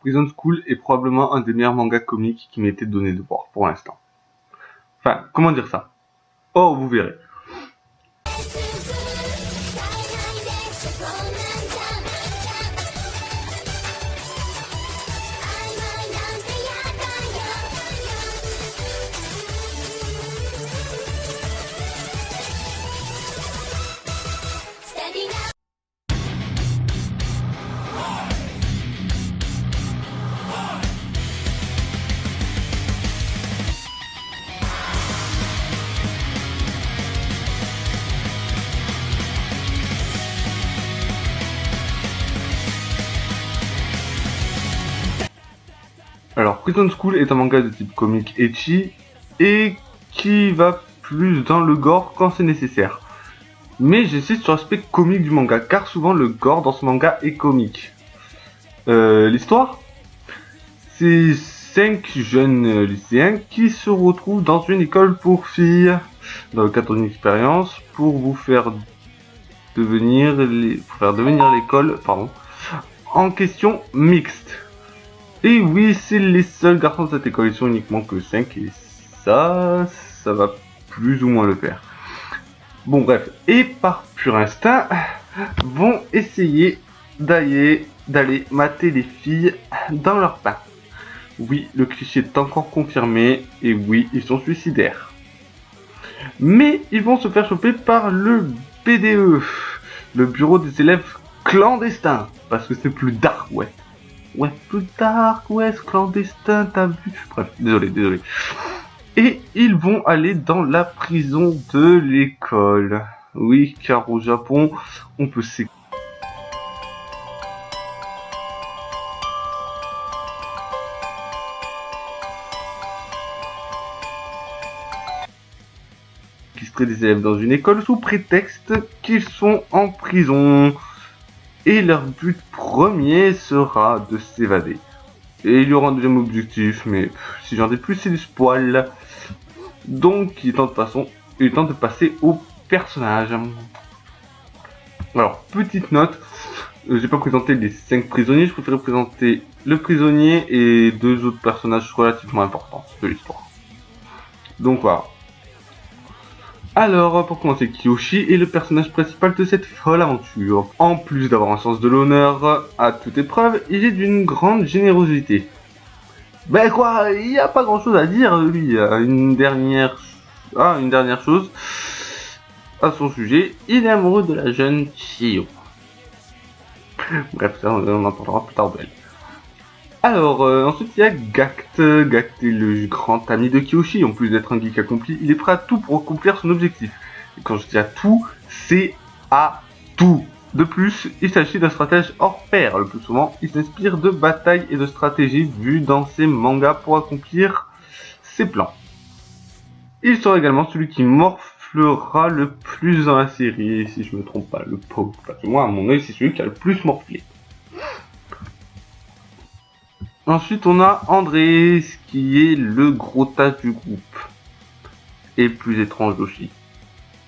Prison School est probablement un des meilleurs mangas comiques qui m'ait été donné de voir pour l'instant. Enfin, comment dire ça? Oh, vous verrez. Alors, Prison School est un manga de type comique ecchi et qui va plus dans le gore quand c'est nécessaire. Mais j'insiste sur l'aspect comique du manga, car souvent le gore dans ce manga est comique. L'histoire, c'est 5 jeunes lycéens qui se retrouvent dans une école pour filles, dans le cadre d'une expérience, pour vous faire devenir l'école, en question mixte. Et oui, c'est les seuls garçons de cette école, ils sont uniquement que 5 et ça va plus ou moins le faire. Bon bref, et par pur instinct, vont essayer d'aller mater les filles dans leur pain. Oui, le cliché est encore confirmé, et oui, ils sont suicidaires. Mais ils vont se faire choper par le BDE, le bureau des élèves clandestins, parce que c'est plus dark, ouais. Ouais, plus dark, ouais, clandestin, t'as vu? Bref, désolé. Et ils vont aller dans la prison de l'école. Oui, car au Japon, on peut séquestrer des élèves dans une école sous prétexte qu'ils sont en prison. Et leur but premier sera de s'évader. Et il y aura un deuxième objectif, mais si j'en dis plus, c'est du spoil. Donc, il est temps de passer au personnage. Alors, petite note, j'ai pas présenté les 5 prisonniers, je préférais présenter le prisonnier et 2 autres personnages relativement importants de l'histoire. Donc voilà. Alors, pour commencer, Kiyoshi est le personnage principal de cette folle aventure. En plus d'avoir un sens de l'honneur à toute épreuve, il est d'une grande générosité. Ben quoi, il n'y a pas grand chose à dire, lui. Une dernière chose à son sujet, il est amoureux de la jeune Chiyo. Bref, ça, on en parlera plus tard d'elle. Alors, ensuite il y a Gact. Gact est le grand ami de Kiyoshi. En plus d'être un geek accompli, il est prêt à tout pour accomplir son objectif. Et quand je dis à tout, c'est à tout. De plus, il s'agit d'un stratège hors pair. Le plus souvent, il s'inspire de batailles et de stratégies vues dans ses mangas pour accomplir ses plans. Il sera également celui qui morflera le plus dans la série, si je me trompe pas, le pauvre. Parce que moi, à mon œil, c'est celui qui a le plus morflé. Ensuite, on a André, qui est le gros tas du groupe. Et plus étrange aussi.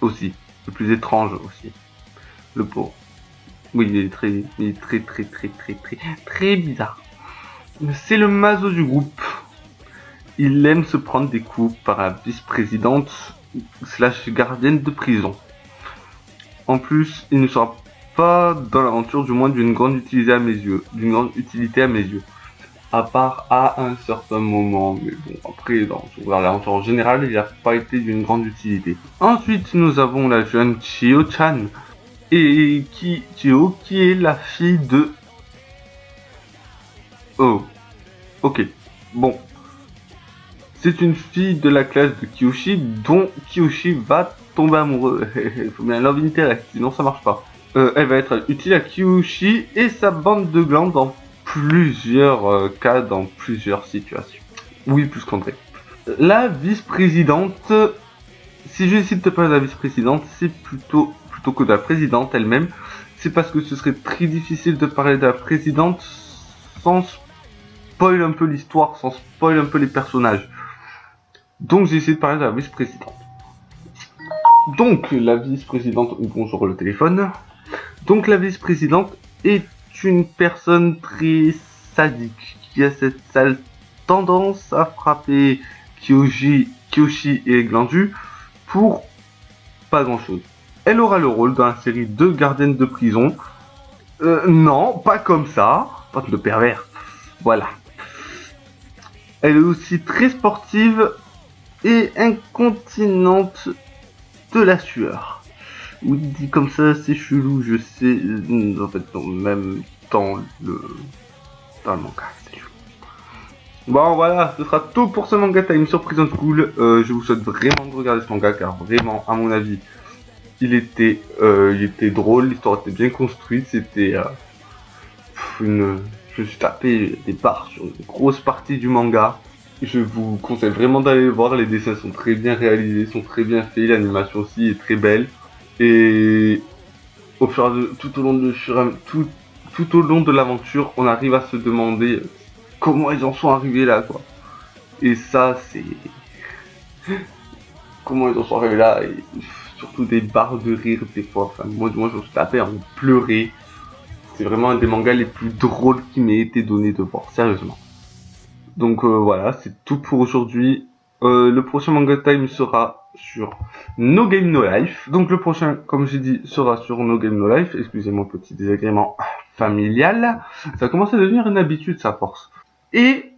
Le plus étrange aussi. Le pauvre. Oui, il est très bizarre. C'est le maso du groupe. Il aime se prendre des coups par la vice-présidente / gardienne de prison. En plus, il ne sera pas dans l'aventure, du moins d'une grande utilité à mes yeux. À part à un certain moment, mais bon, après, dans l'aventure en général, il n'a pas été d'une grande utilité. Ensuite, nous avons la jeune Chiyo-chan, Chiyo, qui est la fille de... Oh, ok, bon. C'est une fille de la classe de Kiyoshi, dont Kiyoshi va tomber amoureux. Il faut bien love interest, sinon ça marche pas. Elle va être utile à Kiyoshi et sa bande de glands dans plusieurs cas, dans plusieurs situations. Oui, plus qu'André. La vice-présidente, si je décide de parler de la vice-présidente, c'est plutôt que de la présidente elle-même, c'est parce que ce serait très difficile de parler de la présidente sans spoil un peu l'histoire, sans spoil un peu les personnages. Donc j'ai essayé de parler de la vice-présidente. Donc la vice-présidente, bonjour le téléphone. Donc la vice-présidente est une personne très sadique, qui a cette sale tendance à frapper Kyoshi et Glandu pour pas grand chose. Elle aura le rôle dans la série de gardienne de prison. Non, pas comme ça, pas de pervers. Voilà. Elle est aussi très sportive et incontinente de la sueur. Oui, dit comme ça, c'est chelou, je sais. En fait, non, même dans le manga, c'est chelou. Bon, voilà, ce sera tout pour ce manga time sur Prison School. Je vous souhaite vraiment de regarder ce manga, car vraiment, à mon avis, il était drôle, l'histoire était bien construite, c'était je me suis tapé des barres sur une grosse partie du manga. Je vous conseille vraiment d'aller le voir, les dessins sont très bien réalisés, sont très bien faits, l'animation aussi est très belle. Et au fur et à mesure, tout au long de l'aventure, on arrive à se demander comment ils en sont arrivés là, quoi. Et ça, c'est... Comment ils en sont arrivés là, et surtout des barres de rire des fois. Enfin, moi, je me suis tapé en pleurer. C'est vraiment un des mangas les plus drôles qui m'ait été donné de voir, sérieusement. Donc voilà, c'est tout pour aujourd'hui. Le prochain manga time sera sur No Game No Life. Donc le prochain, comme j'ai dit, sera sur No Game No Life. Excusez-moi, petit désagrément familial. Ça commence à devenir une habitude, ça force. Et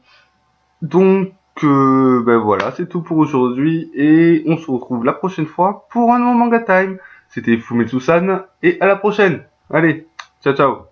donc ben voilà, c'est tout pour aujourd'hui. Et on se retrouve la prochaine fois pour un nouveau manga time. C'était Fumetsu-san et à la prochaine. Allez, ciao ciao.